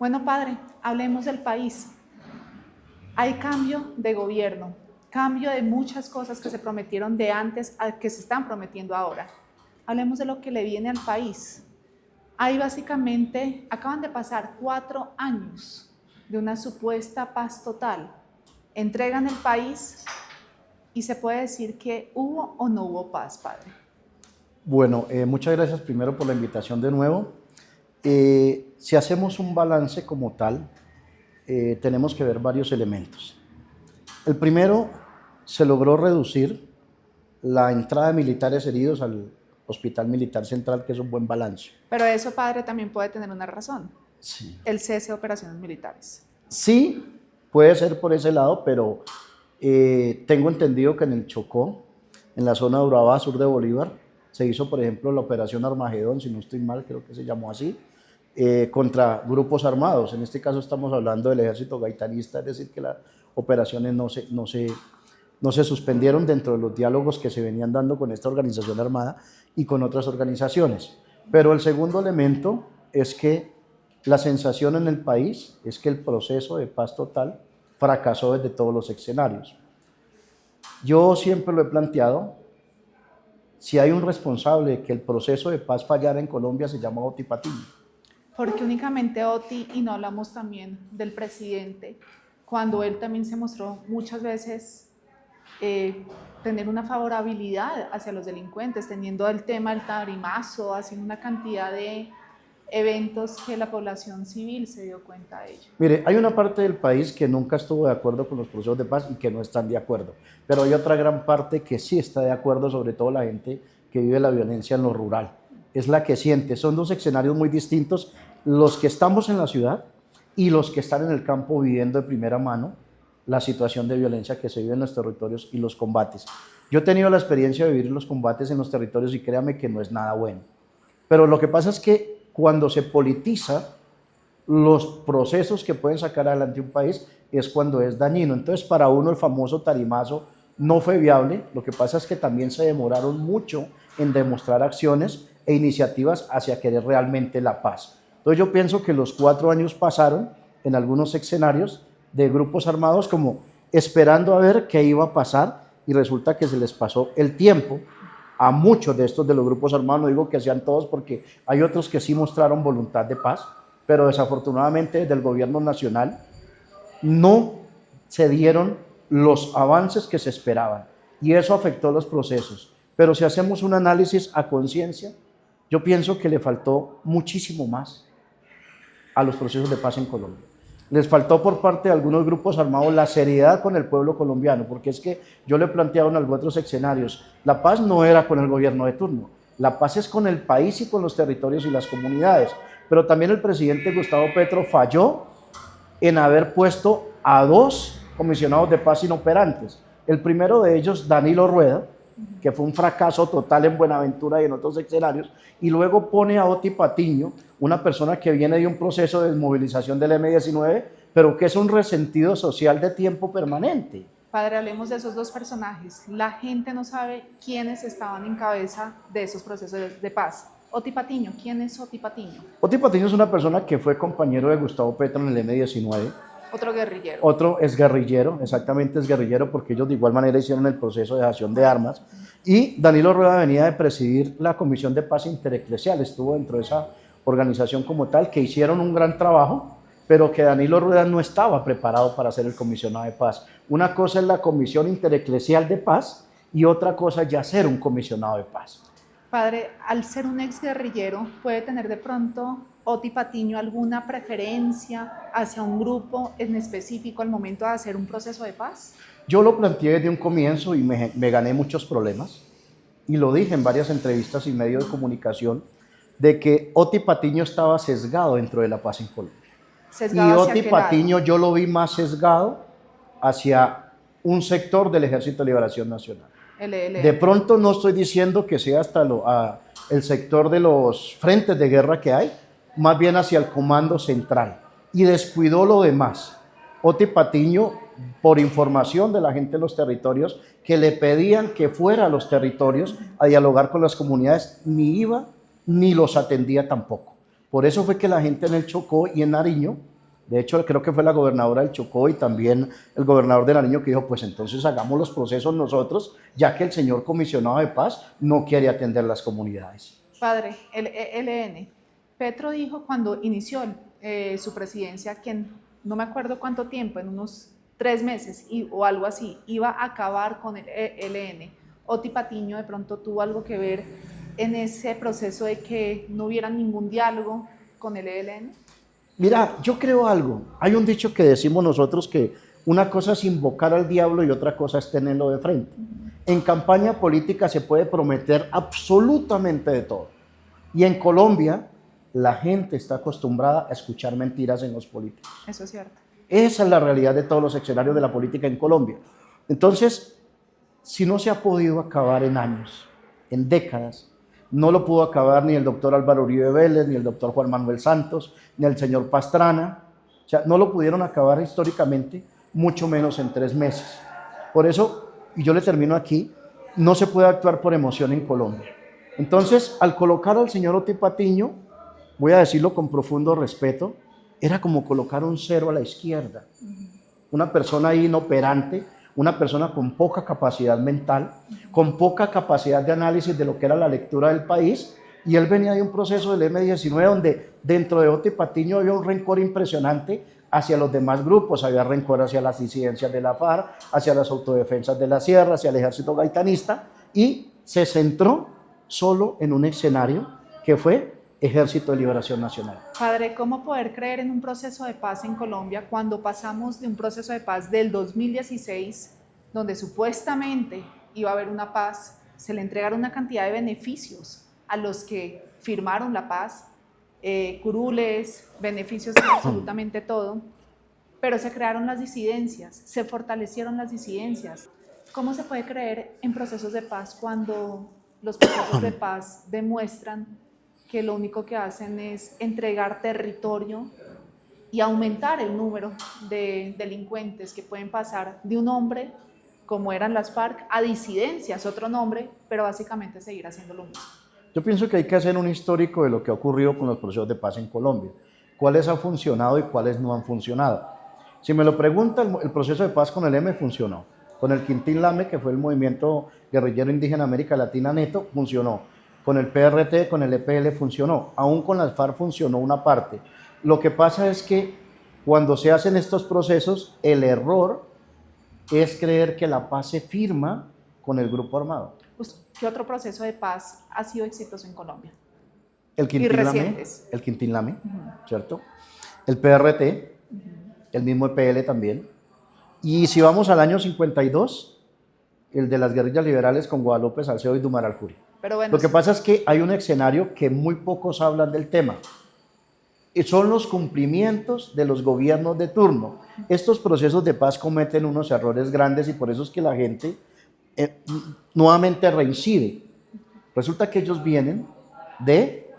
Bueno, padre, hablemos del país. Hay cambio de gobierno, cambio de muchas cosas que se prometieron de antes a que se están prometiendo ahora. Hablemos de lo que le viene al país. Ahí básicamente acaban de pasar 4 años de una supuesta paz total. Entregan el país y se puede decir que hubo o no hubo paz, padre. Bueno, muchas gracias primero por la invitación de nuevo. Si hacemos un balance como tal, tenemos que ver varios elementos. El primero, se logró reducir la entrada de militares heridos al Hospital Militar Central, que es un buen balance. Pero eso, padre, también puede tener una razón. Sí. El cese de operaciones militares. Sí, puede ser por ese lado, pero tengo entendido que en el Chocó, en la zona de Urabá, sur de Bolívar, se hizo, por ejemplo, la operación Armagedón, si no estoy mal, creo que se llamó así, contra grupos armados. En este caso estamos hablando del ejército gaitanista, es decir, que las operaciones no se suspendieron dentro de los diálogos que se venían dando con esta organización armada y con otras organizaciones. Pero el segundo elemento es que la sensación en el país es que el proceso de paz total fracasó desde todos los escenarios. Yo siempre lo he planteado, si hay un responsable de que el proceso de paz fallara en Colombia, se llama Oti Patiño. Porque únicamente Oti, y no hablamos también del presidente, cuando él también se mostró muchas veces tener una favorabilidad hacia los delincuentes, teniendo el tema del tarimazo, haciendo una cantidad de eventos que la población civil se dio cuenta de ello. Mire, hay una parte del país que nunca estuvo de acuerdo con los procesos de paz y que no están de acuerdo, pero hay otra gran parte que sí está de acuerdo, sobre todo la gente que vive la violencia en lo rural. Es la que siente, son dos escenarios muy distintos, los que estamos en la ciudad y los que están en el campo viviendo de primera mano la situación de violencia que se vive en los territorios y los combates. Yo he tenido la experiencia de vivir los combates en los territorios y créame que no es nada bueno, pero lo que pasa es que cuando se politiza los procesos que pueden sacar adelante un país es cuando es dañino. Entonces, para uno el famoso tarimazo no fue viable. Lo que pasa es que también se demoraron mucho en demostrar acciones e iniciativas hacia querer realmente la paz. Entonces, yo pienso que los 4 años pasaron en algunos escenarios de grupos armados como esperando a ver qué iba a pasar y resulta que se les pasó el tiempo a muchos de estos de los grupos armados, no digo que sean todos porque hay otros que sí mostraron voluntad de paz, pero desafortunadamente desde el gobierno nacional no se dieron los avances que se esperaban y eso afectó los procesos. Pero si hacemos un análisis a conciencia, yo pienso que le faltó muchísimo más a los procesos de paz en Colombia. Les faltó por parte de algunos grupos armados la seriedad con el pueblo colombiano, porque es que yo le he planteado en algunos otros escenarios, la paz no era con el gobierno de turno, la paz es con el país y con los territorios y las comunidades, pero también el presidente Gustavo Petro falló en haber puesto a 2 comisionados de paz inoperantes. El primero de ellos, Danilo Rueda, que fue un fracaso total en Buenaventura y en otros escenarios, y luego pone a Oti Patiño, una persona que viene de un proceso de desmovilización del M-19, pero que es un resentido social de tiempo permanente. Padre, hablemos de esos 2 personajes. La gente no sabe quiénes estaban en cabeza de esos procesos de paz. Oti Patiño, ¿quién es Oti Patiño? Oti Patiño es una persona que fue compañero de Gustavo Petro en el M-19. Otro guerrillero. Otro es guerrillero, exactamente es guerrillero porque ellos de igual manera hicieron el proceso de dejación de armas. Y Danilo Rueda venía de presidir la Comisión de Paz Intereclesial, estuvo dentro de esa organización como tal, que hicieron un gran trabajo, pero que Danilo Rueda no estaba preparado para ser el comisionado de paz. Una cosa es la Comisión Intereclesial de Paz y otra cosa ya ser un comisionado de paz. Padre, al ser un exguerrillero, ¿puede tener de pronto Oti Patiño alguna preferencia hacia un grupo en específico al momento de hacer un proceso de paz? Yo lo planteé desde un comienzo y me gané muchos problemas, y lo dije en varias entrevistas y medios de comunicación, de que Oti Patiño estaba sesgado dentro de la paz en Colombia. ¿Sesgado y hacia Oti qué Patiño lado? yo lo vi más sesgado hacia un sector del Ejército de Liberación Nacional. El ELN. De pronto no estoy diciendo que sea hasta el sector de los frentes de guerra que hay, más bien hacia el comando central, y descuidó lo demás. Oti Patiño, por información de la gente de los territorios, que le pedían que fuera a los territorios a dialogar con las comunidades, ni iba ni los atendía tampoco. Por eso fue que la gente en el Chocó y en Nariño De hecho, creo que fue la gobernadora del Chocó y también el gobernador de Nariño que dijo, pues entonces hagamos los procesos nosotros, ya que el señor comisionado de paz no quiere atender las comunidades. Padre, el ELN. Petro dijo cuando inició su presidencia que no me acuerdo cuánto tiempo, en unos 3 meses o algo así, iba a acabar con el ELN. Oti Patiño de pronto tuvo algo que ver en ese proceso de que no hubiera ningún diálogo con el ELN. Mira, yo creo algo. Hay un dicho que decimos nosotros que una cosa es invocar al diablo y otra cosa es tenerlo de frente. En campaña política se puede prometer absolutamente de todo. Y en Colombia la gente está acostumbrada a escuchar mentiras en los políticos. Eso es cierto. Esa es la realidad de todos los escenarios de la política en Colombia. Entonces, si no se ha podido acabar en años, en décadas, no lo pudo acabar ni el doctor Álvaro Uribe Vélez, ni el doctor Juan Manuel Santos, ni el señor Pastrana. O sea, no lo pudieron acabar históricamente, mucho menos en 3 meses. Por eso, y yo le termino aquí, no se puede actuar por emoción en Colombia. Entonces, al colocar al señor Oti Patiño, voy a decirlo con profundo respeto, era como colocar un 0 a la izquierda. Una persona inoperante, una persona con poca capacidad mental, con poca capacidad de análisis de lo que era la lectura del país, y él venía de un proceso del M-19 donde dentro de Oti Patiño había un rencor impresionante hacia los demás grupos, había rencor hacia las disidencias de la FARC, hacia las autodefensas de la Sierra, hacia el ejército gaitanista, y se centró solo en un escenario que fue Ejército de Liberación Nacional. Padre, ¿cómo poder creer en un proceso de paz en Colombia cuando pasamos de un proceso de paz del 2016, donde supuestamente iba a haber una paz, se le entregaron una cantidad de beneficios a los que firmaron la paz, curules, beneficios de absolutamente todo, pero se crearon las disidencias, se fortalecieron las disidencias? ¿Cómo se puede creer en procesos de paz cuando los procesos de paz demuestran que lo único que hacen es entregar territorio y aumentar el número de delincuentes que pueden pasar de un nombre, como eran las FARC, a disidencias, otro nombre, pero básicamente seguir haciendo lo mismo? Yo pienso que hay que hacer un histórico de lo que ha ocurrido con los procesos de paz en Colombia, cuáles han funcionado y cuáles no han funcionado. Si me lo pregunta, el proceso de paz con el M funcionó, con el Quintín Lame, que fue el movimiento guerrillero indígena América Latina neto, funcionó. Con el PRT, con el EPL funcionó, aún con las FARC funcionó una parte. Lo que pasa es que cuando se hacen estos procesos, el error es creer que la paz se firma con el grupo armado. ¿Qué otro proceso de paz ha sido exitoso en Colombia? El Quintín Lame, ¿cierto? El PRT, el mismo EPL también. Y si vamos al año 52, el de las guerrillas liberales con Guadalupe Salcedo y Dumar Alcuri. Pero bueno, lo que pasa es que hay un escenario que muy pocos hablan del tema, y son los cumplimientos de los gobiernos de turno. Estos procesos de paz cometen unos errores grandes y por eso es que la gente nuevamente reincide. Resulta que ellos vienen de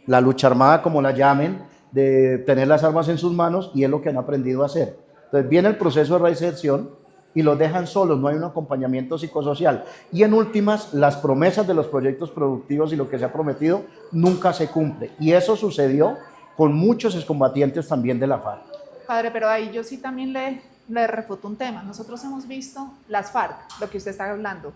la lucha armada, como la llamen, de tener las armas en sus manos, y es lo que han aprendido a hacer. Entonces viene el proceso de reinserción y los dejan solos, no hay un acompañamiento psicosocial. Y en últimas, las promesas de los proyectos productivos y lo que se ha prometido nunca se cumple. Y eso sucedió con muchos excombatientes también de la FARC. Padre, pero ahí yo sí también le refuto un tema. Nosotros hemos visto las FARC, lo que usted está hablando.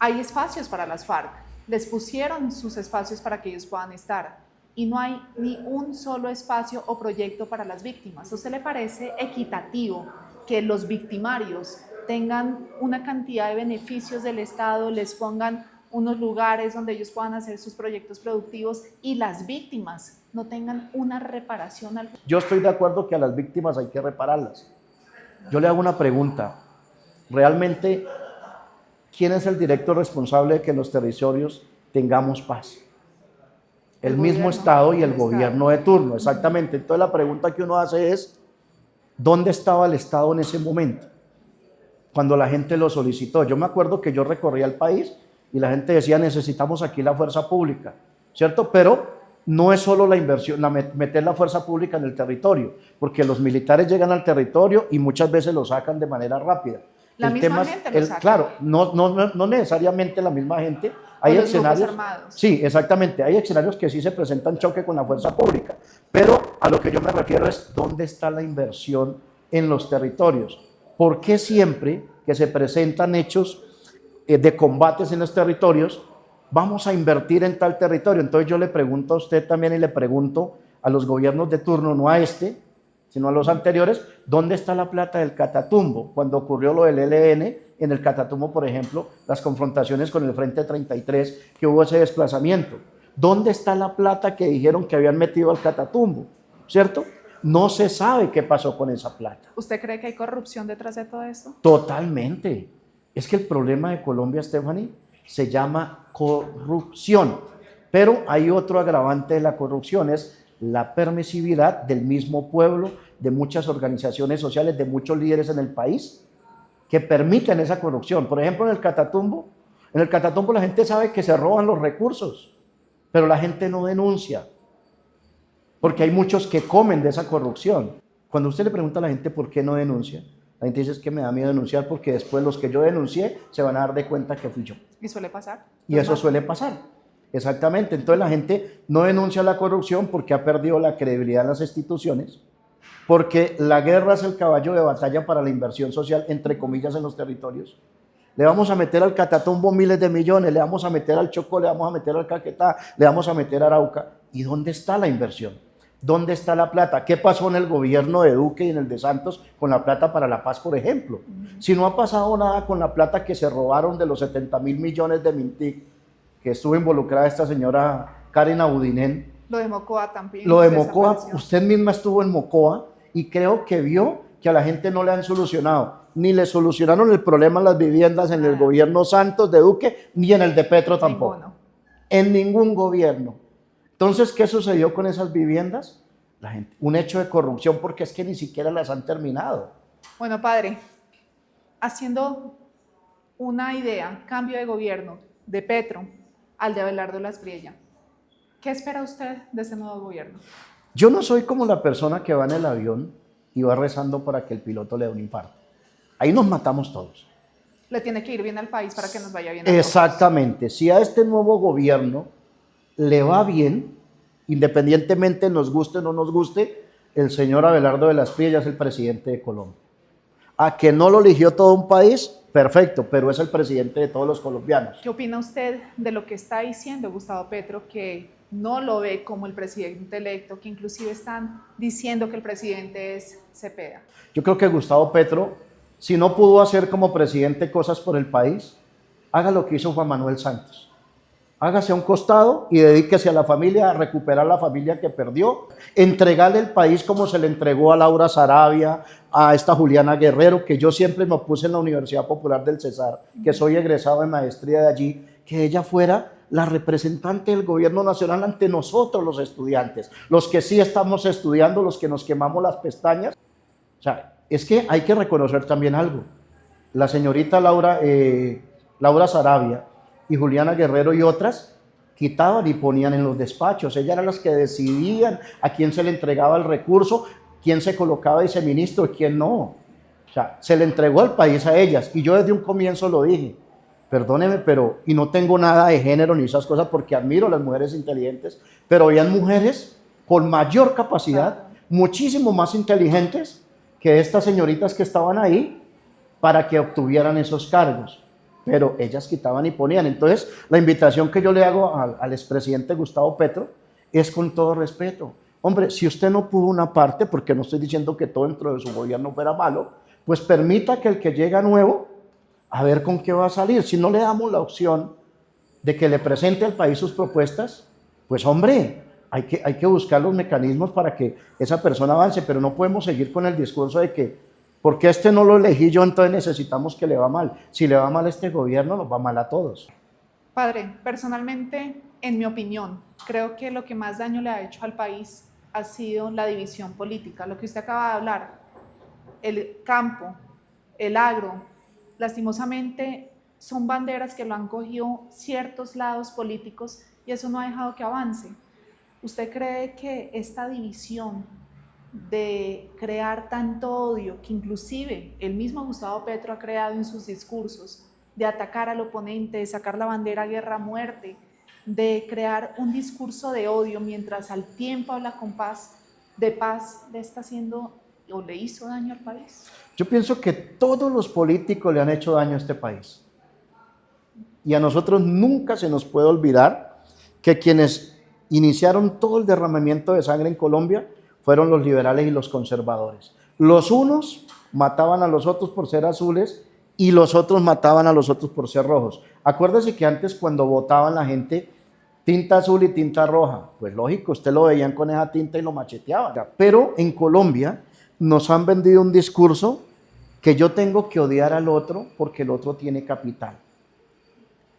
Hay espacios para las FARC, les pusieron sus espacios para que ellos puedan estar. Y no hay ni un solo espacio o proyecto para las víctimas. ¿A usted le parece equitativo que los victimarios tengan una cantidad de beneficios del Estado, les pongan unos lugares donde ellos puedan hacer sus proyectos productivos y las víctimas no tengan una reparación? Yo estoy de acuerdo que a las víctimas hay que repararlas. Yo le hago una pregunta. ¿Realmente quién es el directo responsable de que en los territorios tengamos paz? El mismo Estado y el gobierno de turno, exactamente. Entonces la pregunta que uno hace es, ¿dónde estaba el Estado en ese momento? Cuando la gente lo solicitó. Yo me acuerdo que yo recorría el país y la gente decía, necesitamos aquí la fuerza pública, ¿cierto? Pero no es solo la inversión, meter la fuerza pública en el territorio, porque los militares llegan al territorio y muchas veces lo sacan de manera rápida. La misma gente lo saca. Claro, no necesariamente la misma gente, O Hay los grupos escenarios, armados. sí, exactamente, hay escenarios que sí se presentan choque con la fuerza pública, pero a lo que yo me refiero es dónde está la inversión en los territorios. ¿Por qué siempre que se presentan hechos de combates en los territorios, vamos a invertir en tal territorio? Entonces yo le pregunto a usted también y le pregunto a los gobiernos de turno, no a este, sino a los anteriores, ¿dónde está la plata del Catatumbo? Cuando ocurrió lo del ELN, en el Catatumbo, por ejemplo, las confrontaciones con el Frente 33, que hubo ese desplazamiento. ¿Dónde está la plata que dijeron que habían metido al Catatumbo? ¿Cierto? No se sabe qué pasó con esa plata. ¿Usted cree que hay corrupción detrás de todo esto? Totalmente. Es que el problema de Colombia, Stephanie, se llama corrupción. Pero hay otro agravante de la corrupción, es la permisividad del mismo pueblo, de muchas organizaciones sociales, de muchos líderes en el país, que permiten esa corrupción. Por ejemplo, en el Catatumbo la gente sabe que se roban los recursos, pero la gente no denuncia, porque hay muchos que comen de esa corrupción. Cuando usted le pregunta a la gente por qué no denuncia, la gente dice es que me da miedo denunciar porque después los que yo denuncié se van a dar de cuenta que fui yo. ¿Y suele pasar? Y eso suele pasar. Exactamente. Entonces la gente no denuncia la corrupción porque ha perdido la credibilidad en las instituciones, porque la guerra es el caballo de batalla para la inversión social, entre comillas, en los territorios. Le vamos a meter al Catatumbo miles de millones, le vamos a meter al Chocó, le vamos a meter al Caquetá, le vamos a meter a Arauca. ¿Y dónde está la inversión? ¿Dónde está la plata? ¿Qué pasó en el gobierno de Duque y en el de Santos con la plata para la paz, por ejemplo? Si no ha pasado nada con la plata que se robaron de los 70.000 millones de Mintic, que estuvo involucrada esta señora Karen Abudinen. Lo de Mocoa también. Lo de Mocoa, usted misma estuvo en Mocoa y creo que vio que a la gente no le han solucionado. Ni le solucionaron el problema en las viviendas en el gobierno Santos de Duque, ni en el de Petro tampoco. Ninguno. En ningún gobierno. Entonces, ¿qué sucedió con esas viviendas? Un hecho de corrupción, porque es que ni siquiera las han terminado. Bueno, padre, haciendo una idea, cambio de gobierno de Petro al de Abelardo Laspriella, ¿qué espera usted de este nuevo gobierno? Yo no soy como la persona que va en el avión y va rezando para que el piloto le dé un infarto. Ahí nos matamos todos. Le tiene que ir bien al país para que nos vaya bien a Exactamente. Si a este nuevo gobierno le va bien, independientemente nos guste o no nos guste, el señor Abelardo de Laspriella es el presidente de Colombia. A que no lo eligió todo un país, perfecto, pero es el presidente de todos los colombianos. ¿Qué opina usted de lo que está diciendo Gustavo Petro, que no lo ve como el presidente electo, que inclusive están diciendo que el presidente es Cepeda? Yo creo que Gustavo Petro, si no pudo hacer como presidente cosas por el país, haga lo que hizo Juan Manuel Santos. Hágase a un costado y dedíquese a la familia, a recuperar la familia que perdió, entregarle el país como se le entregó a Laura Sarabia, a esta Juliana Guerrero, que yo siempre me opuse en la Universidad Popular del Cesar, que soy egresado de maestría de allí, que ella fuera la representante del gobierno nacional ante nosotros los estudiantes, los que sí estamos estudiando, los que nos quemamos las pestañas. O sea, es que hay que reconocer también algo. La señorita Laura Sarabia y Juliana Guerrero y otras quitaban y ponían en los despachos. Ellas eran las que decidían a quién se le entregaba el recurso, quién se colocaba viceministro y quién no. O sea, se le entregó al país a ellas. Y yo desde un comienzo lo dije, perdóneme, pero, y no tengo nada de género ni esas cosas porque admiro a las mujeres inteligentes, pero habían mujeres con mayor capacidad, muchísimo más inteligentes que estas señoritas que estaban ahí para que obtuvieran esos cargos. Pero ellas quitaban y ponían. Entonces, la invitación que yo le hago al expresidente Gustavo Petro es con todo respeto. Hombre, si usted no pudo una parte, porque no estoy diciendo que todo dentro de su gobierno fuera malo, pues permita que el que llega nuevo, a ver con qué va a salir. Si no le damos la opción de que le presente al país sus propuestas, pues hombre, hay que buscar los mecanismos para que esa persona avance, pero no podemos seguir con el discurso de que porque este no lo elegí yo, entonces necesitamos que le va mal. Si le va mal a este gobierno, nos va mal a todos. Padre, personalmente, en mi opinión, creo que lo que más daño le ha hecho al país ha sido la división política. Lo que usted acaba de hablar, el campo, el agro, lastimosamente son banderas que lo han cogido ciertos lados políticos y eso no ha dejado que avance. ¿Usted cree que esta división de crear tanto odio, que inclusive el mismo Gustavo Petro ha creado en sus discursos, de atacar al oponente, de sacar la bandera guerra, muerte, de crear un discurso de odio mientras al tiempo habla con paz, de paz, le está haciendo o le hizo daño al país? Yo pienso que todos los políticos le han hecho daño a este país. Y a nosotros nunca se nos puede olvidar que quienes iniciaron todo el derramamiento de sangre en Colombia fueron los liberales y los conservadores. Los unos mataban a los otros por ser azules y los otros mataban a los otros por ser rojos. Acuérdese que antes cuando votaban la gente, tinta azul y tinta roja, pues lógico, usted lo veían con esa tinta y lo macheteaban. Pero en Colombia nos han vendido un discurso que yo tengo que odiar al otro porque el otro tiene capital.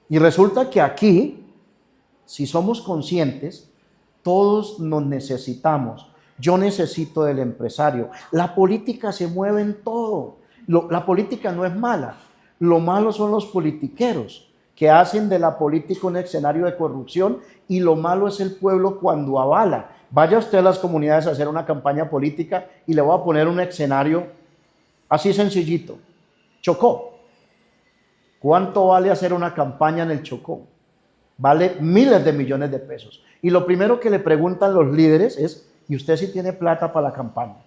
Y resulta que aquí, si somos conscientes, todos nos necesitamos. Yo necesito del empresario. La política se mueve en todo. La política no es mala. Lo malo son los politiqueros que hacen de la política un escenario de corrupción, y lo malo es el pueblo cuando avala. Vaya usted a las comunidades a hacer una campaña política y le voy a poner un escenario así sencillito. Chocó. ¿Cuánto vale hacer una campaña en el Chocó? Vale miles de millones de pesos. Y lo primero que le preguntan los líderes es, ¿y usted sí tiene plata para la campaña?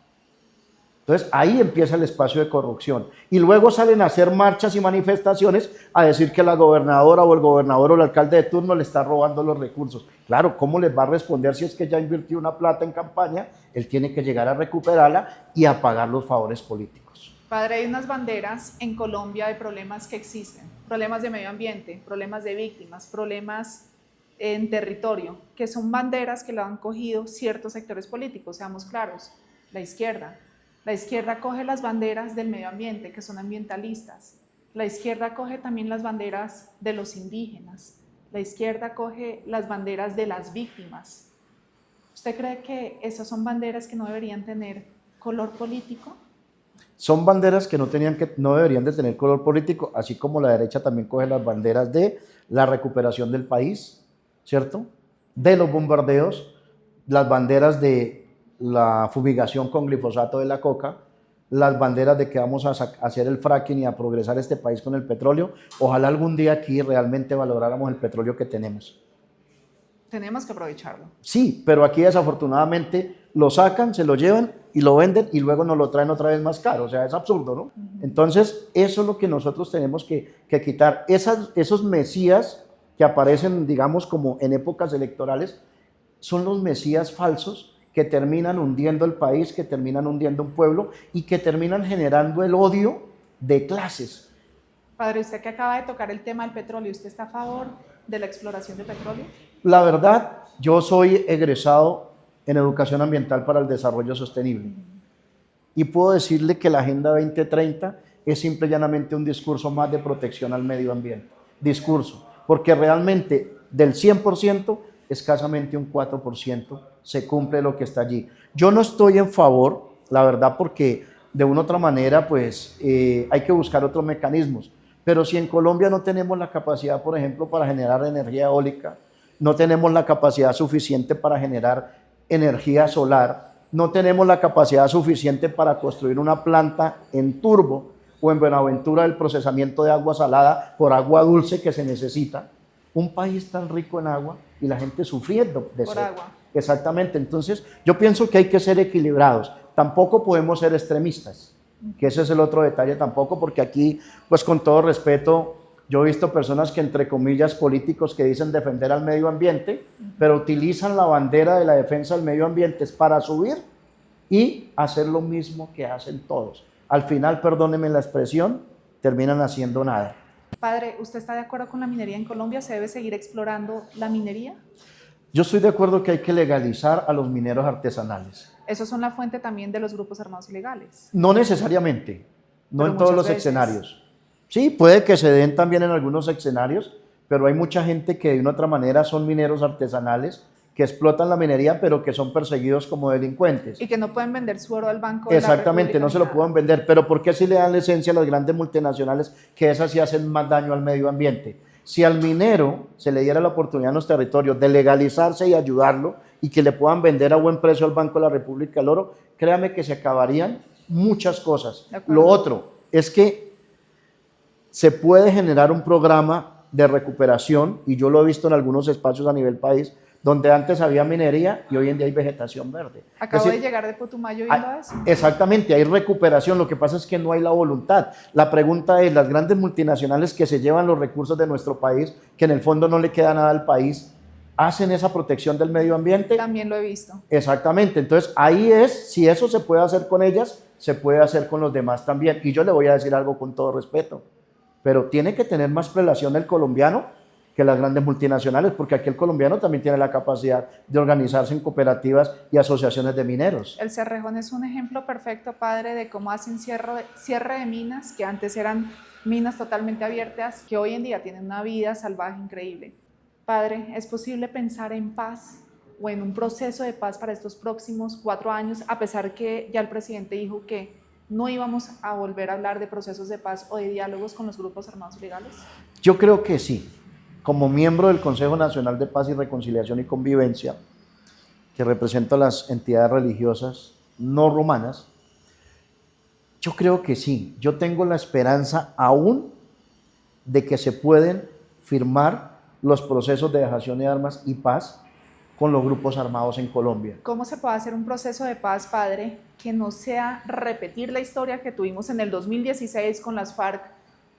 Entonces ahí empieza el espacio de corrupción. Y luego salen a hacer marchas y manifestaciones a decir que la gobernadora o el gobernador o el alcalde de turno le está robando los recursos. Claro, ¿cómo les va a responder si es que ya invirtió una plata en campaña? Él tiene que llegar a recuperarla y a pagar los favores políticos. Padre, hay unas banderas en Colombia de problemas que existen, problemas de medio ambiente, problemas de víctimas, problemas en territorio, que son banderas que la han cogido ciertos sectores políticos, seamos claros, la izquierda. La izquierda coge las banderas del medio ambiente, que son ambientalistas. La izquierda coge también las banderas de los indígenas. La izquierda coge las banderas de las víctimas. ¿Usted cree que esas son banderas que no deberían tener color político? Son banderas que no deberían de tener color político, así como la derecha también coge las banderas de la recuperación del país, ¿cierto? De los bombardeos, las banderas de la fumigación con glifosato de la coca, las banderas de que vamos a hacer el fracking y a progresar este país con el petróleo. Ojalá algún día aquí realmente valoráramos el petróleo que tenemos. Tenemos que aprovecharlo. Sí, pero aquí desafortunadamente lo sacan, se lo llevan y lo venden y luego nos lo traen otra vez más caro. O sea, es absurdo, ¿no? Entonces, eso es lo que nosotros tenemos que quitar. Esos mesías que aparecen, digamos, como en épocas electorales, son los mesías falsos que terminan hundiendo el país, que terminan hundiendo un pueblo y que terminan generando el odio de clases. Padre, usted que acaba de tocar el tema del petróleo, ¿usted está a favor de la exploración de petróleo? La verdad, yo soy egresado en Educación Ambiental para el Desarrollo Sostenible y puedo decirle que la Agenda 2030 es simple y llanamente un discurso más de protección al medio ambiente. Discurso, porque realmente del 100%, escasamente un 4% se cumple lo que está allí. Yo no estoy en favor, la verdad, porque de una u otra manera pues hay que buscar otros mecanismos, pero si en Colombia no tenemos la capacidad, por ejemplo, para generar energía eólica, no tenemos la capacidad suficiente para generar energía solar, no tenemos la capacidad suficiente para construir una planta en Turbo o en Buenaventura del procesamiento de agua salada por agua dulce que se necesita. Un país tan rico en agua y la gente sufriendo de por sed. agua. Exactamente, entonces yo pienso que hay que ser equilibrados, tampoco podemos ser extremistas, que ese es el otro detalle tampoco, porque aquí, pues con todo respeto, yo he visto personas que entre comillas políticos que dicen defender al medio ambiente, pero utilizan la bandera de la defensa del medio ambiente para subir y hacer lo mismo que hacen todos. Al final, perdónenme la expresión, terminan haciendo nada. Padre, ¿usted está de acuerdo con la minería en Colombia? ¿Se debe seguir explorando la minería? Yo estoy de acuerdo que hay que legalizar a los mineros artesanales. Esos son la fuente también de los grupos armados ilegales. No necesariamente, no Pero en todos muchas los veces. escenarios. Sí, puede que se den también en algunos escenarios, pero hay mucha gente que de una otra manera son mineros artesanales, que explotan la minería, pero que son perseguidos como delincuentes. Y que no pueden vender su oro al Banco de la Exactamente, República no se ni lo nada. pueden vender, pero ¿por qué si le dan licencia a las grandes multinacionales que esas sí hacen más daño al medio ambiente? Si al minero se le diera la oportunidad en los territorios de legalizarse y ayudarlo y que le puedan vender a buen precio al Banco de la República el oro, créame que se acabarían muchas cosas. De acuerdo. Lo otro es que se puede generar un programa de recuperación, y yo lo he visto en algunos espacios a nivel país, donde antes había minería y hoy en día hay vegetación verde. Acabo de llegar de Putumayo viendo eso. Exactamente, hay recuperación, lo que pasa es que no hay la voluntad. La pregunta es, las grandes multinacionales que se llevan los recursos de nuestro país, que en el fondo no le queda nada al país, ¿hacen esa protección del medio ambiente? También lo he visto. Exactamente, entonces ahí es, si eso se puede hacer con ellas, se puede hacer con los demás también. Y yo le voy a decir algo con todo respeto, pero tiene que tener más prelación el colombiano que las grandes multinacionales, porque aquí el colombiano también tiene la capacidad de organizarse en cooperativas y asociaciones de mineros. El Cerrejón es un ejemplo perfecto, padre, de cómo hacen cierre de minas, que antes eran minas totalmente abiertas, que hoy en día tienen una vida salvaje increíble. Padre, ¿es posible pensar en paz o en un proceso de paz para estos próximos 4 años, a pesar que ya el presidente dijo que no íbamos a volver a hablar de procesos de paz o de diálogos con los grupos armados ilegales? Yo creo que sí. Como miembro del Consejo Nacional de Paz y Reconciliación y Convivencia, que representa a las entidades religiosas no romanas, yo creo que sí. Yo tengo la esperanza aún de que se pueden firmar los procesos de dejación de armas y paz con los grupos armados en Colombia. ¿Cómo se puede hacer un proceso de paz, padre, que no sea repetir la historia que tuvimos en el 2016 con las FARC,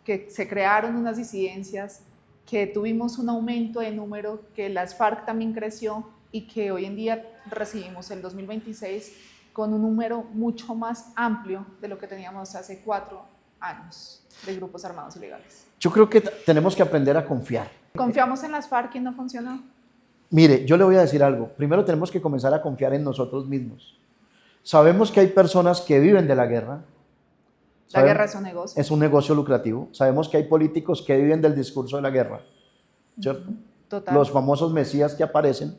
que se crearon unas disidencias, que tuvimos un aumento de número, que las FARC también creció y que hoy en día recibimos el 2026 con un número mucho más amplio de lo que teníamos hace 4 años de grupos armados ilegales? Yo creo que tenemos que aprender a confiar. ¿Confiamos en las FARC y no funcionó? Mire, yo le voy a decir algo. Primero tenemos que comenzar a confiar en nosotros mismos. Sabemos que hay personas que viven de la guerra. La guerra es un negocio. Es un negocio lucrativo. Sabemos que hay políticos que viven del discurso de la guerra, ¿cierto? Total. Los famosos mesías que aparecen.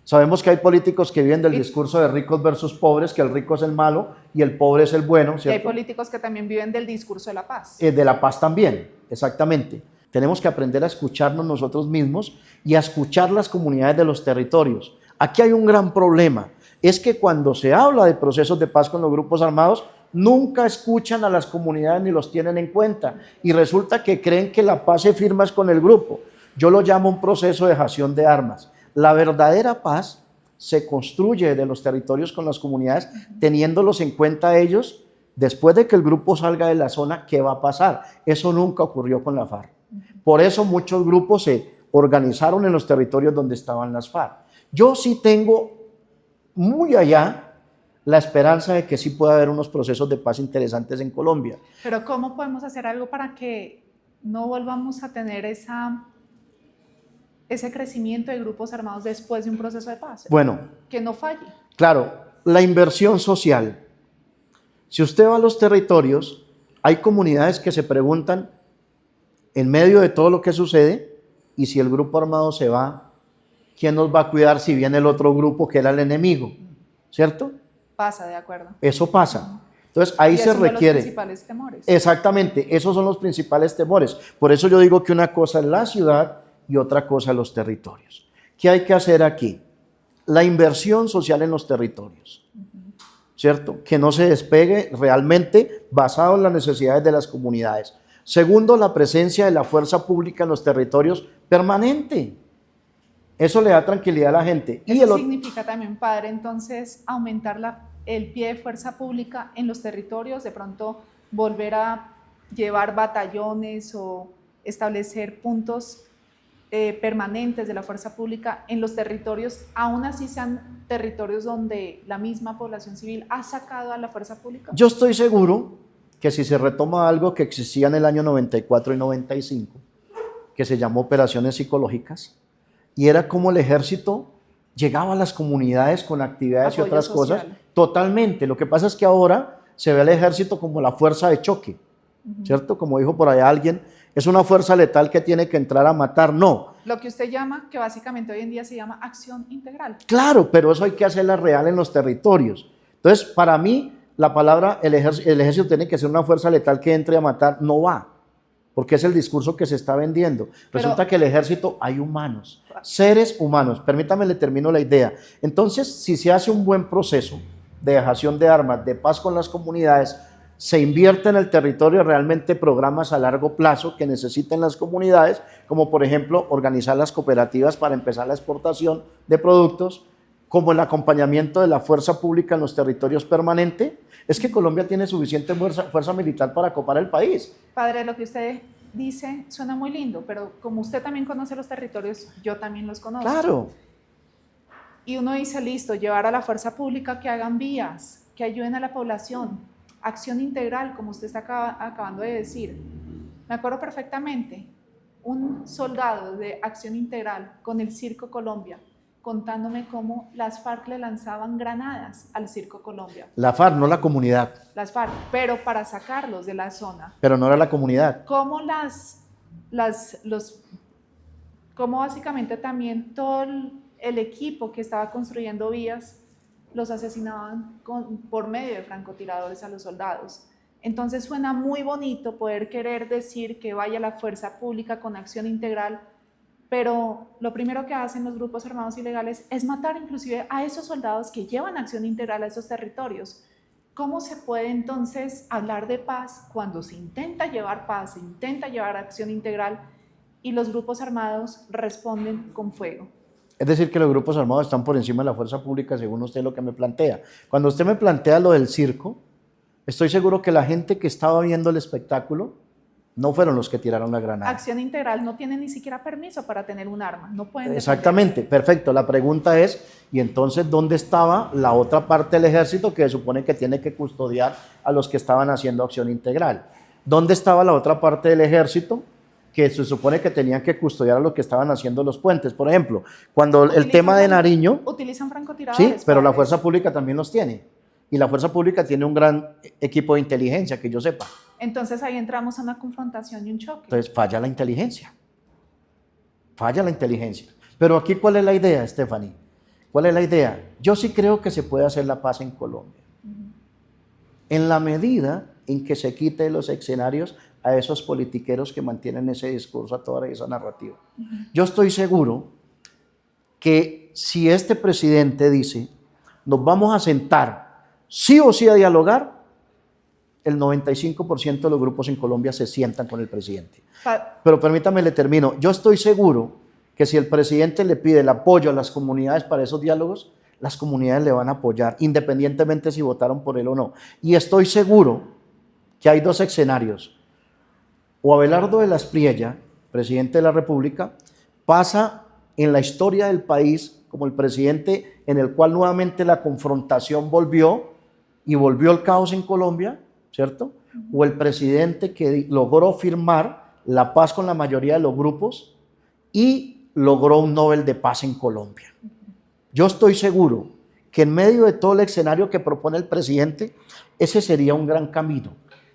Sabemos que hay políticos que viven del discurso de ricos versus pobres, que el rico es el malo y el pobre es el bueno, ¿cierto? Y hay políticos que también viven del discurso de la paz. De la paz también, exactamente. Tenemos que aprender a escucharnos nosotros mismos y a escuchar las comunidades de los territorios. Aquí hay un gran problema. Es que cuando se habla de procesos de paz con los grupos armados, nunca escuchan a las comunidades ni los tienen en cuenta. Y resulta que creen que la paz se firma es con el grupo. Yo lo llamo un proceso de dejación de armas. La verdadera paz se construye de los territorios con las comunidades, teniéndolos en cuenta a ellos. Después de que el grupo salga de la zona, ¿qué va a pasar? Eso nunca ocurrió con la FARC. Por eso muchos grupos se organizaron en los territorios donde estaban las FARC. Yo sí tengo muy allá la esperanza de que sí pueda haber unos procesos de paz interesantes en Colombia. Pero ¿cómo podemos hacer algo para que no volvamos a tener ese crecimiento de grupos armados después de un proceso de paz? Bueno, que no falle. Claro, la inversión social. Si usted va a los territorios, hay comunidades que se preguntan, en medio de todo lo que sucede, y si el grupo armado se va, ¿quién nos va a cuidar si viene el otro grupo que era el enemigo? ¿Cierto? Pasa, de acuerdo. Eso pasa. Entonces ahí se requiere. Son los principales temores. Exactamente, esos son los principales temores. Por eso yo digo que una cosa es la ciudad y otra cosa los territorios. ¿Qué hay que hacer aquí? La inversión social en los territorios, ¿cierto? Que no se despegue realmente basado en las necesidades de las comunidades. Segundo, la presencia de la fuerza pública en los territorios permanente. Eso le da tranquilidad a la gente. Eso significa también, padre, entonces aumentar el pie de fuerza pública en los territorios, de pronto volver a llevar batallones o establecer puntos permanentes de la fuerza pública en los territorios, aún así sean territorios donde la misma población civil ha sacado a la fuerza pública. Yo estoy seguro que si se retoma algo que existía en el año 94 y 95, que se llamó operaciones psicológicas, y era como el ejército llegaba a las comunidades con actividades y otras cosas, totalmente. Lo que pasa es que ahora se ve al ejército como la fuerza de choque, ¿cierto? Como dijo por allá alguien, es una fuerza letal que tiene que entrar a matar. No. Lo que usted llama, que básicamente hoy en día se llama acción integral. Claro, pero eso hay que hacerla real en los territorios. Entonces, para mí, la palabra el ejército tiene que ser una fuerza letal que entre a matar, no va, porque es el discurso que se está vendiendo. Resulta que el ejército hay humanos, seres humanos. Permítame, le termino la idea. Entonces, si se hace un buen proceso de dejación de armas, de paz con las comunidades, se invierte en el territorio realmente programas a largo plazo que necesiten las comunidades, como por ejemplo organizar las cooperativas para empezar la exportación de productos, como el acompañamiento de la fuerza pública en los territorios permanente. Es que Colombia tiene suficiente fuerza militar para copar el país. Padre, lo que usted dice suena muy lindo, pero como usted también conoce los territorios, yo también los conozco. Claro. Y uno dice, listo, llevar a la fuerza pública que hagan vías, que ayuden a la población, acción integral, como usted está acabando de decir. Me acuerdo perfectamente, un soldado de acción integral con el Circo Colombia, contándome cómo las FARC le lanzaban granadas al Circo Colombia. La FARC, no la comunidad. Las FARC, pero para sacarlos de la zona. Pero no era la comunidad. Cómo cómo básicamente también todo el equipo que estaba construyendo vías los asesinaban por medio de francotiradores a los soldados. Entonces suena muy bonito poder querer decir que vaya la fuerza pública con acción integral, pero lo primero que hacen los grupos armados ilegales es matar inclusive a esos soldados que llevan acción integral a esos territorios. ¿Cómo se puede entonces hablar de paz cuando se intenta llevar paz, se intenta llevar acción integral y los grupos armados responden con fuego? Es decir, que los grupos armados están por encima de la fuerza pública, según usted lo que me plantea. Cuando usted me plantea lo del circo, estoy seguro que la gente que estaba viendo el espectáculo no fueron los que tiraron la granada. Acción integral no tiene ni siquiera permiso para tener un arma, no pueden. Exactamente, perfecto. La pregunta es, ¿y entonces dónde estaba la otra parte del ejército que se supone que tiene que custodiar a los que estaban haciendo acción integral? ¿Dónde estaba la otra parte del ejército que se supone que tenían que custodiar a los que estaban haciendo los puentes? Por ejemplo, cuando el tema de Nariño... Utilizan francotiradores. Sí, pero la fuerza pública también los tiene. Y la fuerza pública tiene un gran equipo de inteligencia, que yo sepa. Entonces ahí entramos a una confrontación y un choque. Entonces falla la inteligencia. Falla la inteligencia. Pero aquí, ¿cuál es la idea, Stephanie? ¿Cuál es la idea? Yo sí creo que se puede hacer la paz en Colombia. En la medida en que se quite los escenarios a esos politiqueros que mantienen ese discurso, a toda esa narrativa. Yo estoy seguro que si este presidente dice, nos vamos a sentar sí o sí a dialogar, el 95% de los grupos en Colombia se sientan con el presidente. Pero permítame, le termino. Yo estoy seguro que si el presidente le pide el apoyo a las comunidades para esos diálogos, las comunidades le van a apoyar, independientemente si votaron por él o no. Y estoy seguro que hay dos escenarios. O Abelardo de la Espriella, presidente de la República, pasa en la historia del país como el presidente en el cual nuevamente la confrontación volvió y volvió el caos en Colombia, ¿cierto? O el presidente que logró firmar la paz con la mayoría de los grupos y logró un Nobel de Paz en Colombia. Yo estoy seguro que en medio de todo el escenario que propone el presidente, ese sería un gran camino.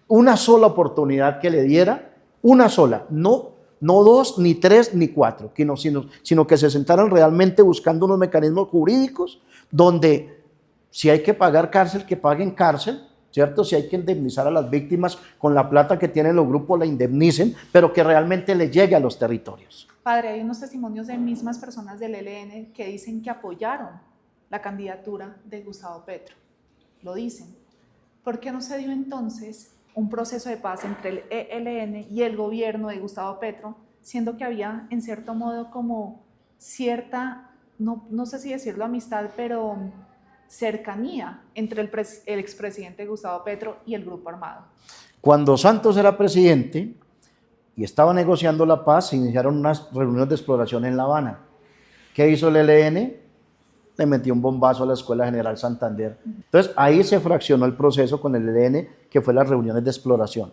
Una sola oportunidad que le diera, una sola, no dos, ni tres, ni cuatro, sino que se sentaran realmente buscando unos mecanismos jurídicos donde si hay que pagar cárcel, que paguen cárcel, ¿cierto? Si hay que indemnizar a las víctimas con la plata que tienen los grupos, la indemnicen, pero que realmente le llegue a los territorios. Padre, hay unos testimonios de mismas personas del ELN que dicen que apoyaron la candidatura de Gustavo Petro. Lo dicen. ¿Por qué no se dio entonces un proceso de paz entre el ELN y el gobierno de Gustavo Petro, siendo que había en cierto modo como cierta, no sé si decirlo amistad, pero cercanía entre el expresidente Gustavo Petro y el grupo armado? Cuando Santos era presidente y estaba negociando la paz, se iniciaron unas reuniones de exploración en La Habana. ¿Qué hizo el ELN? Le metió un bombazo a la Escuela General Santander. Entonces ahí se fraccionó el proceso con el ELN, que fue las reuniones de exploración.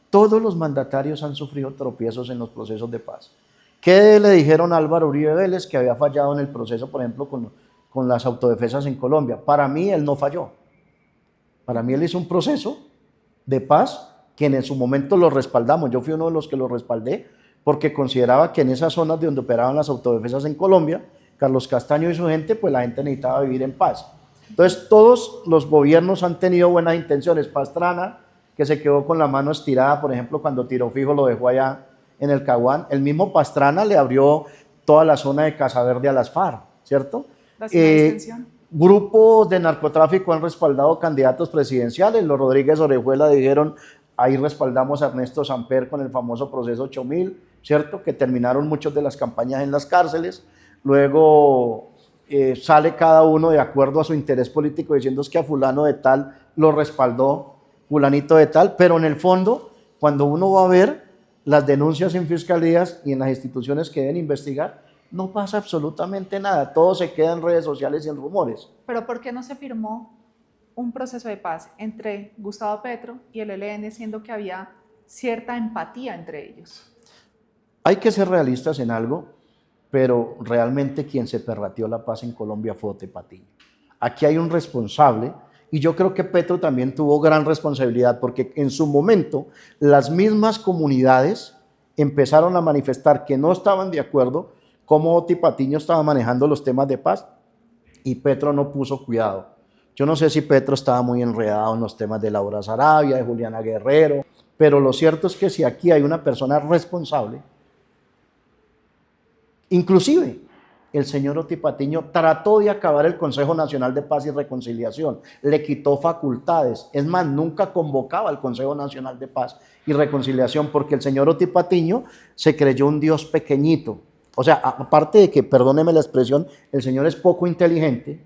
Todos los mandatarios han sufrido tropiezos en los procesos de paz. ¿Qué le dijeron a Álvaro Uribe Vélez que había fallado en el proceso, por ejemplo, con las autodefensas en Colombia? Para mí él no falló. Para mí él hizo un proceso de paz que en su momento lo respaldamos. Yo fui uno de los que lo respaldé porque consideraba que en esas zonas de donde operaban las autodefensas en Colombia, Carlos Castaño y su gente, pues la gente necesitaba vivir en paz. Entonces todos los gobiernos han tenido buenas intenciones. Pastrana, que se quedó con la mano estirada, por ejemplo, cuando Tiro Fijo lo dejó allá en el Caguán, el mismo Pastrana le abrió toda la zona de Casa Verde a las FARC, ¿cierto? Grupos de narcotráfico han respaldado candidatos presidenciales. Los Rodríguez Orejuela dijeron, ahí respaldamos a Ernesto Samper con el famoso proceso 8000, ¿cierto? Que terminaron muchas de las campañas en las cárceles. Luego sale cada uno de acuerdo a su interés político diciendo es que a fulano de tal lo respaldó fulanito de tal, pero en el fondo, cuando uno va a ver las denuncias en fiscalías y en las instituciones que deben investigar, no pasa absolutamente nada, todo se queda en redes sociales y en rumores. Pero ¿por qué no se firmó un proceso de paz entre Gustavo Petro y el ELN, siendo que había cierta empatía entre ellos? Hay que ser realistas en algo, pero realmente quien se perrateó la paz en Colombia fue Ote Patiño. Aquí hay un responsable y yo creo que Petro también tuvo gran responsabilidad porque en su momento las mismas comunidades empezaron a manifestar que no estaban de acuerdo cómo Ote Patiño estaba manejando los temas de paz y Petro no puso cuidado. Yo no sé si Petro estaba muy enredado en los temas de Laura Sarabia, de Juliana Guerrero, pero lo cierto es que si aquí hay una persona responsable, inclusive el señor Ote Patiño trató de acabar el Consejo Nacional de Paz y Reconciliación, le quitó facultades, es más, nunca convocaba al Consejo Nacional de Paz y Reconciliación porque el señor Ote Patiño se creyó un Dios pequeñito. O sea, aparte de que, perdóneme la expresión, el señor es poco inteligente,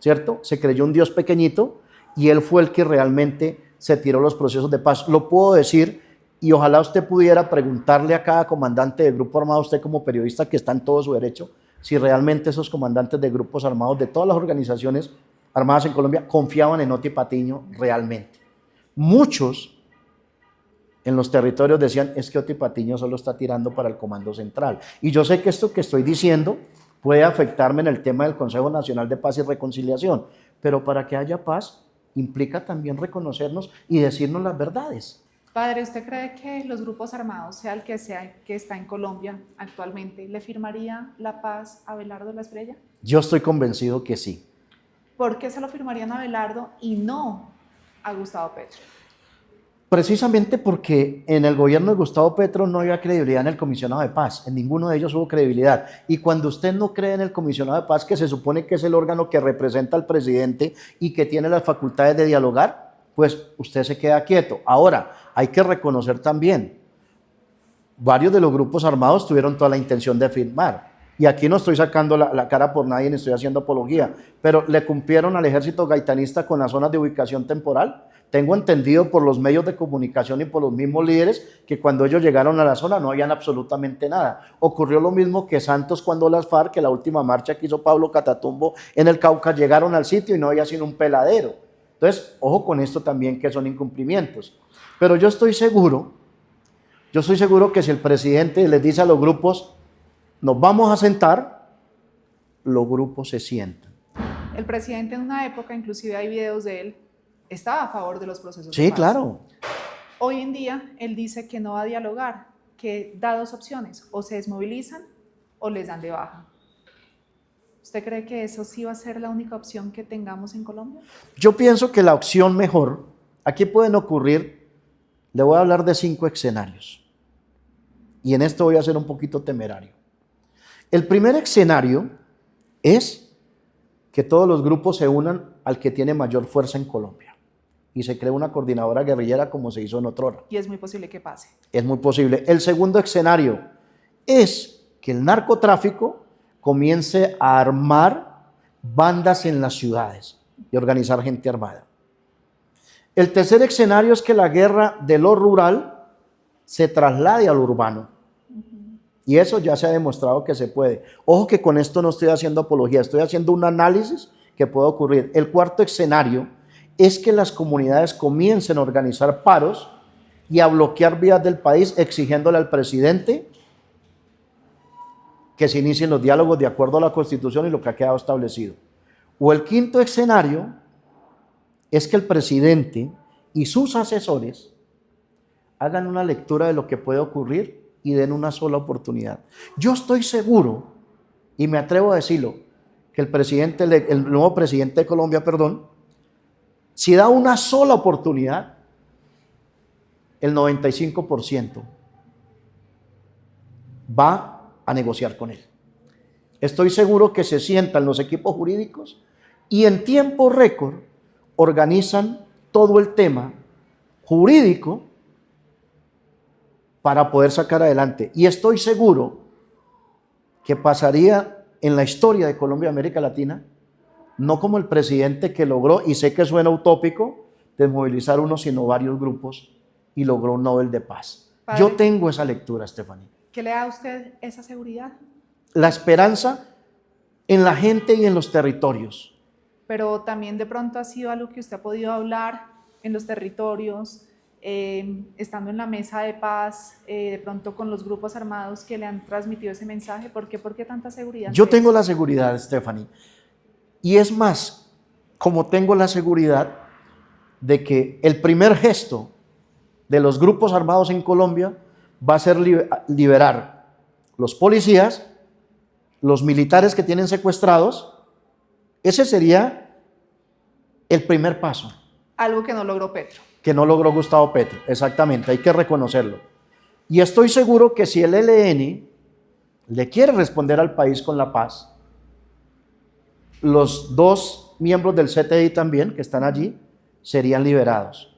¿cierto? Se creyó un Dios pequeñito y él fue el que realmente se tiró los procesos de paz. Lo puedo decir y ojalá usted pudiera preguntarle a cada comandante de grupo armado, usted como periodista que está en todo su derecho, si realmente esos comandantes de grupos armados de todas las organizaciones armadas en Colombia confiaban en Ote Patiño realmente. Muchos en los territorios decían, es que Ote Patiño solo está tirando para el Comando Central. Y yo sé que esto que estoy diciendo puede afectarme en el tema del Consejo Nacional de Paz y Reconciliación, pero para que haya paz implica también reconocernos y decirnos las verdades. Padre, ¿usted cree que los grupos armados, sea el que sea que está en Colombia actualmente, le firmaría la paz a Abelardo Lasprilla? Yo estoy convencido que sí. ¿Por qué se lo firmarían a Abelardo y no a Gustavo Petro? Precisamente porque en el gobierno de Gustavo Petro no había credibilidad en el comisionado de paz, en ninguno de ellos hubo credibilidad. Y cuando usted no cree en el comisionado de paz, que se supone que es el órgano que representa al presidente y que tiene las facultades de dialogar, pues usted se queda quieto. Ahora, hay que reconocer también, varios de los grupos armados tuvieron toda la intención de firmar. Y aquí no estoy sacando la cara por nadie ni estoy haciendo apología, pero le cumplieron al ejército gaitanista con las zonas de ubicación temporal. Tengo entendido por los medios de comunicación y por los mismos líderes que cuando ellos llegaron a la zona no habían absolutamente nada. Ocurrió lo mismo que Santos cuando las FARC, que la última marcha que hizo Pablo Catatumbo en el Cauca, llegaron al sitio y no había sino un peladero. Entonces, ojo con esto también que son incumplimientos. Pero yo estoy seguro que si el presidente les dice a los grupos, nos vamos a sentar, los grupos se sientan. El presidente en una época, inclusive hay videos de él, estaba a favor de los procesos de Sí, paz. claro. Hoy en día, él dice que no va a dialogar, que da dos opciones, o se desmovilizan o les dan de baja. ¿Usted cree que eso sí va a ser la única opción que tengamos en Colombia? Yo pienso que la opción mejor, aquí pueden ocurrir, le voy a hablar de 5 escenarios. Y en esto voy a ser un poquito temerario. El primer escenario es que todos los grupos se unan al que tiene mayor fuerza en Colombia y se cree una coordinadora guerrillera como se hizo en otrora. Y es muy posible que pase. Es muy posible. El segundo escenario es que el narcotráfico comience a armar bandas en las ciudades y organizar gente armada. El tercer escenario es que la guerra de lo rural se traslade al urbano. Y eso ya se ha demostrado que se puede. Ojo que con esto no estoy haciendo apología, estoy haciendo un análisis que puede ocurrir. El cuarto escenario es que las comunidades comiencen a organizar paros y a bloquear vías del país exigiéndole al presidente que se inicien los diálogos de acuerdo a la Constitución y lo que ha quedado establecido. O el quinto escenario es que el presidente y sus asesores hagan una lectura de lo que puede ocurrir y den una sola oportunidad. Yo estoy seguro, y me atrevo a decirlo, que el nuevo presidente de Colombia, si da una sola oportunidad, el 95% va a negociar con él. Estoy seguro que se sientan los equipos jurídicos y en tiempo récord organizan todo el tema jurídico para poder sacar adelante. Y estoy seguro que pasaría en la historia de Colombia y América Latina, no como el presidente que logró, y sé que suena utópico, desmovilizar uno, sino varios grupos y logró un Nobel de Paz. Padre, yo tengo esa lectura, Stephanie. ¿Qué le da a usted esa seguridad? La esperanza en la gente y en los territorios. Pero también de pronto ha sido algo que usted ha podido hablar en los territorios, estando en la mesa de paz, de pronto con los grupos armados que le han transmitido ese mensaje. ¿Por qué tanta seguridad? Yo tengo la seguridad, Stephanie. Y es más, como tengo la seguridad de que el primer gesto de los grupos armados en Colombia va a ser liberar los policías, los militares que tienen secuestrados. Ese sería el primer paso. Algo que no logró Petro. Que no logró Gustavo Petro, exactamente, hay que reconocerlo. Y estoy seguro que si el ELN le quiere responder al país con la paz, los dos miembros del CTI también, que están allí, serían liberados.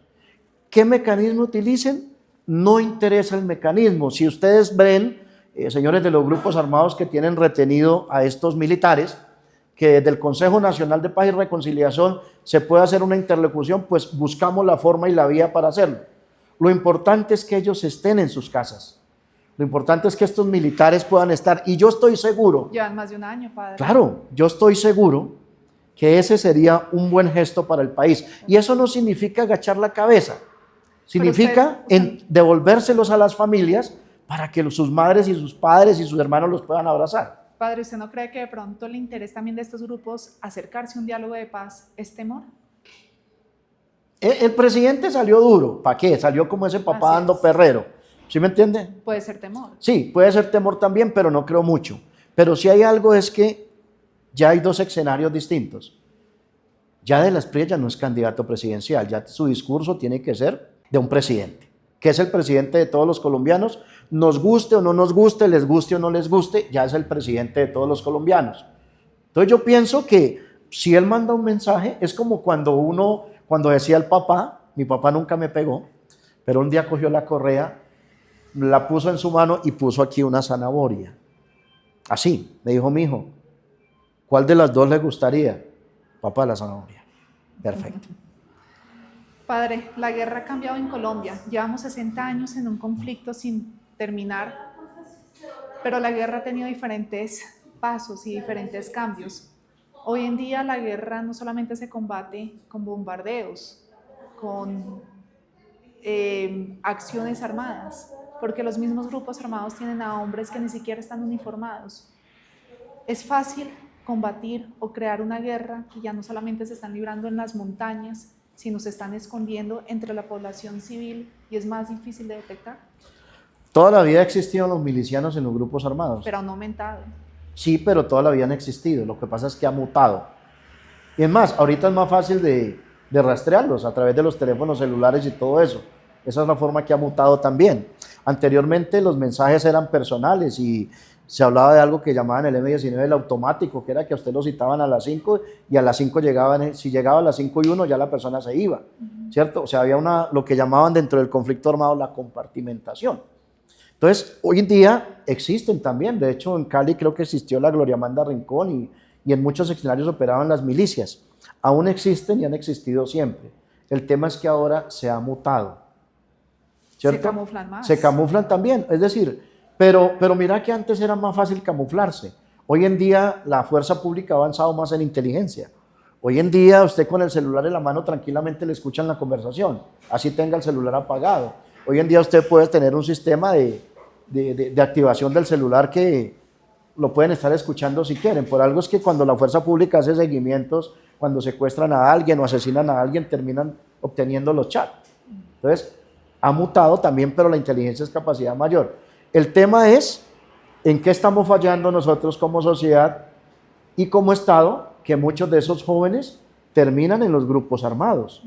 ¿Qué mecanismo utilicen? No interesa el mecanismo. Si ustedes ven, señores de los grupos armados que tienen retenido a estos militares, que desde el Consejo Nacional de Paz y Reconciliación se puede hacer una interlocución, pues buscamos la forma y la vía para hacerlo. Lo importante es que ellos estén en sus casas. Lo importante es que estos militares puedan estar. Y yo estoy seguro. Llevan más de un año, padre. Claro, yo estoy seguro que ese sería un buen gesto para el país. Y eso no significa agachar la cabeza. Significa devolvérselos a las familias para que sus madres y sus padres y sus hermanos los puedan abrazar. Padre, ¿usted no cree que de pronto el interés también de estos grupos acercarse a un diálogo de paz es temor? El presidente salió duro. ¿Para qué? Salió como ese papá dando perrero. ¿Sí me entiende? Puede ser temor. Sí, puede ser temor también, pero no creo mucho. Pero si hay algo es que ya hay dos escenarios distintos. Ya de la Espriella no es candidato presidencial, ya su discurso tiene que ser de un presidente, que es el presidente de todos los colombianos. Nos guste o no nos guste, les guste o no les guste, ya es el presidente de todos los colombianos. Entonces yo pienso que si él manda un mensaje, es como cuando decía el papá, mi papá nunca me pegó, pero un día cogió la correa, la puso en su mano y puso aquí una zanahoria. Así, me dijo: mi hijo, ¿cuál de las dos le gustaría? Papá, la zanahoria. Perfecto. Padre, la guerra ha cambiado en Colombia. Llevamos 60 años en un conflicto sin terminar, pero la guerra ha tenido diferentes pasos y diferentes cambios. Hoy en día la guerra no solamente se combate con bombardeos, con acciones armadas, porque los mismos grupos armados tienen a hombres que ni siquiera están uniformados. Es fácil combatir o crear una guerra que ya no solamente se están librando en las montañas, sino se están escondiendo entre la población civil y es más difícil de detectar. Toda la vida existieron los milicianos en los grupos armados. Pero han aumentado. Sí, pero toda la vida han existido. Lo que pasa es que ha mutado. Y es más, ahorita es más fácil de rastrearlos a través de los teléfonos celulares y todo eso. Esa es la forma que ha mutado también. Anteriormente los mensajes eran personales y se hablaba de algo que llamaban el M19, el automático, que era que a usted lo citaban a las 5 y a las 5 llegaban, si llegaba a las 5:01 ya la persona se iba, ¿cierto? O sea, había lo que llamaban dentro del conflicto armado la compartimentación. Entonces, hoy en día existen también, de hecho en Cali creo que existió la Gloria Amanda Rincón y en muchos escenarios operaban las milicias. Aún existen y han existido siempre. El tema es que ahora se ha mutado, ¿cierto? Se camuflan más. Se camuflan también, es decir, pero mira que antes era más fácil camuflarse. Hoy en día la fuerza pública ha avanzado más en inteligencia. Hoy en día usted con el celular en la mano tranquilamente le escuchan la conversación, así tenga el celular apagado. Hoy en día usted puede tener un sistema de activación del celular que lo pueden estar escuchando si quieren. Por algo es que cuando la fuerza pública hace seguimientos, cuando secuestran a alguien o asesinan a alguien, terminan obteniendo los chats. Entonces, ha mutado también, pero la inteligencia es capacidad mayor. El tema es en qué estamos fallando nosotros como sociedad y como Estado, que muchos de esos jóvenes terminan en los grupos armados.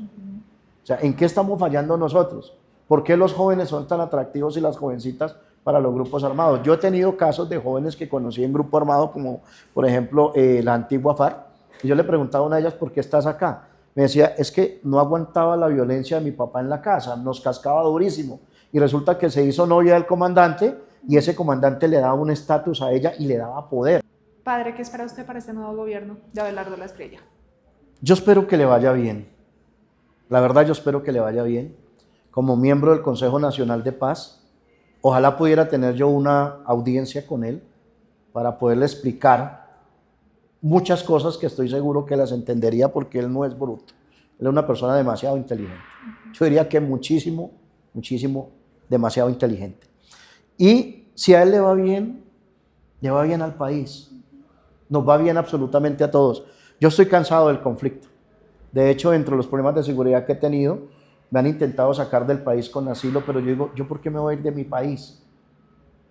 O sea, ¿en qué estamos fallando nosotros? ¿Por qué los jóvenes son tan atractivos y las jovencitas para los grupos armados? Yo he tenido casos de jóvenes que conocí en grupo armado, como por ejemplo la antigua FARC, Y yo le preguntaba a una de ellas, ¿por qué estás acá? Me decía, es que no aguantaba la violencia de mi papá en la casa, nos cascaba durísimo. Y resulta que se hizo novia del comandante y ese comandante le daba un estatus a ella y le daba poder. Padre, ¿qué espera usted para este nuevo gobierno de Abelardo La Espriella? Yo espero que le vaya bien. La verdad, yo espero que le vaya bien. Como miembro del Consejo Nacional de Paz, ojalá pudiera tener yo una audiencia con él para poderle explicar muchas cosas que estoy seguro que las entendería porque él no es bruto. Él es una persona demasiado inteligente. Yo diría que muchísimo, demasiado inteligente. Y si a él le va bien al país. Nos va bien absolutamente a todos. Yo estoy cansado del conflicto. De hecho, entre los problemas de seguridad que he tenido, me han intentado sacar del país con asilo, pero yo digo, ¿yo por qué me voy a ir de mi país?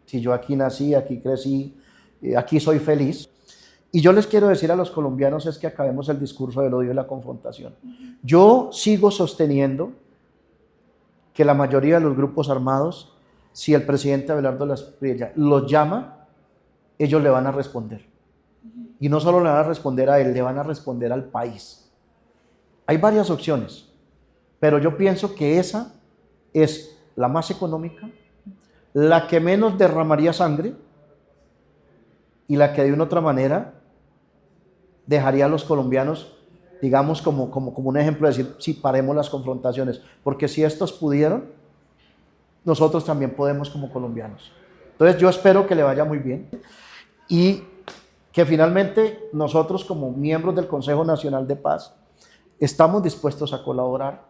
Si yo aquí nací, aquí crecí, aquí soy feliz. Y yo les quiero decir a los colombianos es que acabemos el discurso del odio y la confrontación. Yo sigo sosteniendo que la mayoría de los grupos armados, si el presidente Abelardo La Espriella los llama, ellos le van a responder. Y no solo le van a responder a él, le van a responder al país. Hay varias opciones, pero yo pienso que esa es la más económica, la que menos derramaría sangre y la que de una otra manera dejaría a los colombianos, digamos, como un ejemplo de decir, sí, paremos las confrontaciones, porque si estos pudieron, nosotros también podemos como colombianos. Entonces yo espero que le vaya muy bien y que finalmente nosotros como miembros del Consejo Nacional de Paz estamos dispuestos a colaborar,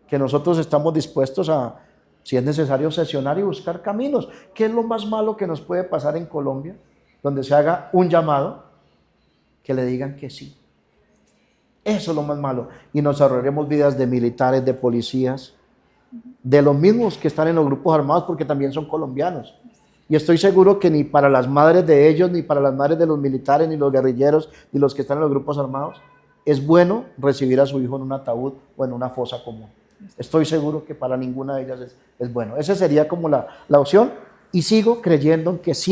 que nosotros estamos dispuestos a, si es necesario, sesionar y buscar caminos. ¿Qué es lo más malo que nos puede pasar en Colombia? Donde se haga un llamado, que le digan que sí. Eso es lo más malo. Y nos ahorraremos vidas de militares, de policías, de los mismos que están en los grupos armados, porque también son colombianos. Y estoy seguro que ni para las madres de ellos, ni para las madres de los militares, ni los guerrilleros, ni los que están en los grupos armados, es bueno recibir a su hijo en un ataúd o en una fosa común. Estoy seguro que para ninguna de ellas es bueno. Esa sería como la opción y sigo creyendo en que sí es